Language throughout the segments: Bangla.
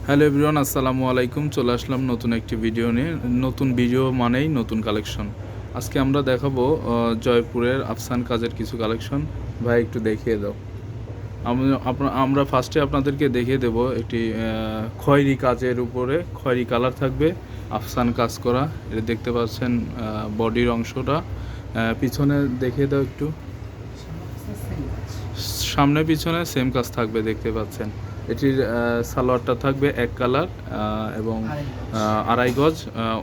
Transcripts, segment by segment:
হ্যালো এভরিওয়ান, আসসালামু আলাইকুম। চলে আসলাম নতুন একটি ভিডিও নিয়ে। নতুন ভিডিও মানেই নতুন কালেকশন। আজকে আমরা দেখাবো জয়পুরের আফসান কাজের কিছু কালেকশন। ভাই একটু দেখিয়ে দাও। আমরা ফার্স্টে আপনাদেরকে দেখিয়ে দেব একটি খয়েরি কাজের উপরে খয়েরি কালার থাকবে, আফসান কাজ করা। এটা দেখতে পাচ্ছেন বডির অংশটা। পিছনে দেখিয়ে দাও একটু। সামনে পিছনে সেম কাজ থাকবে, দেখতে পাচ্ছেন। এটির সালোয়ারটা থাকবে এক কালার এবং আড়াই গজ।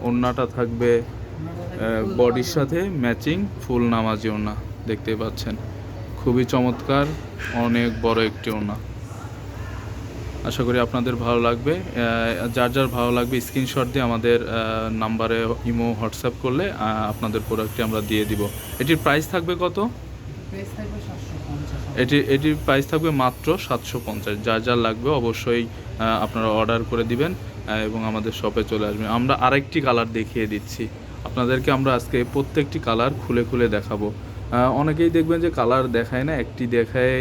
ওড়নাটা থাকবে বডির সাথে ম্যাচিং ফুল নামাজি ওড়না, দেখতে পাচ্ছেন। খুবই চমৎকার, অনেক বড় একটি ওড়না। আশা করি আপনাদের ভালো লাগবে। যার যার ভালো লাগবে স্ক্রিনশট দিয়ে আমাদের নাম্বারে ইমো হোয়াটসঅ্যাপ করলে আপনাদের প্রোডাক্টটি আমরা দিয়ে দিব। এটির প্রাইস থাকবে কত? এটির প্রাইস থাকবে মাত্র 750। যার যার লাগবে অবশ্যই আপনারা অর্ডার করে দিবেন এবং আমাদের শপে চলে আসবেন। আমরা আরেকটি কালার দেখিয়ে দিচ্ছি আপনাদেরকে। আমরা আজকে প্রত্যেকটি কালার খুলে খুলে দেখাবো। অনেকেই দেখবেন যে কালার দেখায় না, একটি দেখায়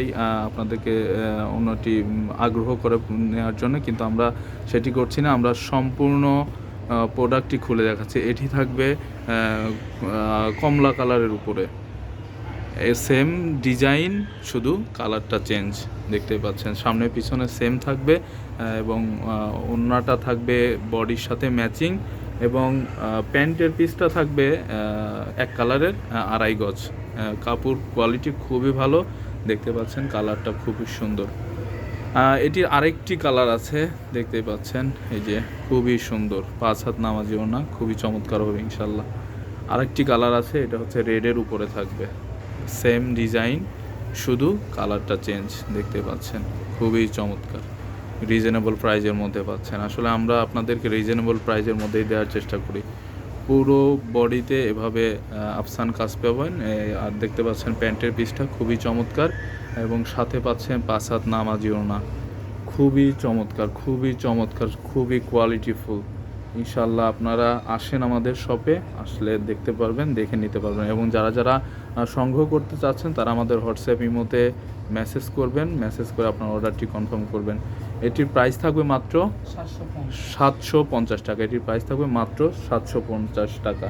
আপনাদেরকে অন্যটি আগ্রহ করে নেওয়ার জন্য, কিন্তু আমরা সেটি করছি না। আমরা সম্পূর্ণ প্রোডাক্টটি খুলে দেখাচ্ছি। এটি থাকবে কমলা কালারের উপরে, সেম ডিজাইন, শুধু কালারটা চেঞ্জ, দেখতে পাচ্ছেন। সামনে পিছনে সেম থাকবে এবং ওড়নাটা থাকবে বডির সাথে ম্যাচিং এবং প্যান্টের পিসটা থাকবে এক কালারের আড়াই গজ। কাপড় কোয়ালিটি খুবই ভালো, দেখতে পাচ্ছেন। কালারটা খুবই সুন্দর। এটির আরেকটি কালার আছে, দেখতে পাচ্ছেন। এই যে খুবই সুন্দর, 5 হাত নামাজি ওড়না, খুবই চমৎকার হবে ইনশাল্লাহ। আরেকটি কালার আছে, এটা হচ্ছে রেডের উপরে থাকবে, সেম ডিজাইন, শুধু কালারটা চেঞ্জ, দেখতে পাচ্ছেন। খুবই চমৎকার, রিজনেবল প্রাইজের মধ্যে পাচ্ছেন। আসলে আমরা আপনাদেরকে রিজনেবল প্রাইজের মধ্যেই দেওয়ার চেষ্টা করি। পুরো বডিতে এভাবে আফসান কাজ পাবেন। আর দেখতে পাচ্ছেন প্যান্টের পিসটা খুবই চমৎকার এবং সাথে পাচ্ছেন 5 হাত নামাজি ওড়না। খুবই চমৎকার, খুবই চমৎকার, খুবই কোয়ালিটিফুল। ইনশাল্লাহ আপনারা আসেন আমাদের শপে, আসলে দেখতে পারবেন, দেখে নিতে পারবেন। এবং যারা যারা সংগ্রহ করতে চাচ্ছেন তারা আমাদের হোয়াটসঅ্যাপ ইমোতে মেসেজ করবেন, মেসেজ করে আপনার অর্ডারটি কনফার্ম করবেন। এটির প্রাইস থাকবে মাত্র 750 টাকা। এটির প্রাইস থাকবে মাত্র 750 টাকা।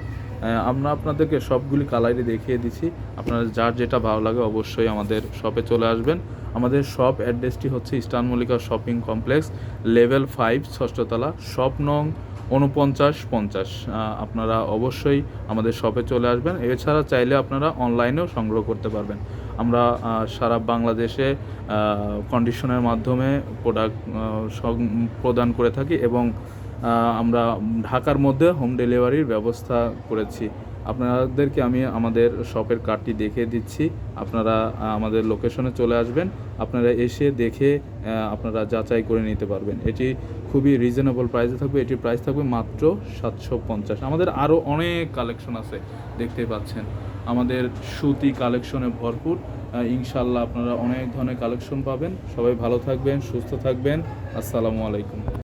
আমরা আপনাদেরকে সবগুলি কালারই দেখিয়ে দিচ্ছি। আপনারা যার যেটা ভালো লাগে অবশ্যই আমাদের শপে চলে আসবেন। আমাদের শপ অ্যাড্রেসটি হচ্ছে eastern Mallika shopping complex, level 5, 6ষ্ঠ তলা, শপ নং 4950। আপনারা অবশ্যই আমাদের শপে চলে আসবেন। এছাড়া চাইলে আপনারা অনলাইনেও সংগ্রহ করতে পারবেন। আমরা সারা বাংলাদেশে কন্ডিশনের মাধ্যমে প্রোডাক্ট প্রদান করে থাকি এবং আমরা ঢাকার মধ্যে হোম ডেলিভারির ব্যবস্থা করেছি। আপনাদেরকে আমি আমাদের শপের কার্ডটি দেখিয়ে দিচ্ছি। আপনারা আমাদের লোকেশনে চলে আসবেন, আপনারা এসে দেখে আপনারা যাচাই করে নিতে পারবেন। এটি খুবই রিজনেবল প্রাইসে থাকবে। এটির প্রাইস থাকবে মাত্র 750। আমাদের আরও অনেক কালেকশন আছে, দেখতে পাচ্ছেন। আমাদের সুতি কালেকশনে ভরপুর। ইনশাল্লাহ আপনারা অনেক ধরনের কালেকশন পাবেন। সবাই ভালো থাকবেন, সুস্থ থাকবেন। আসসালামু আলাইকুম।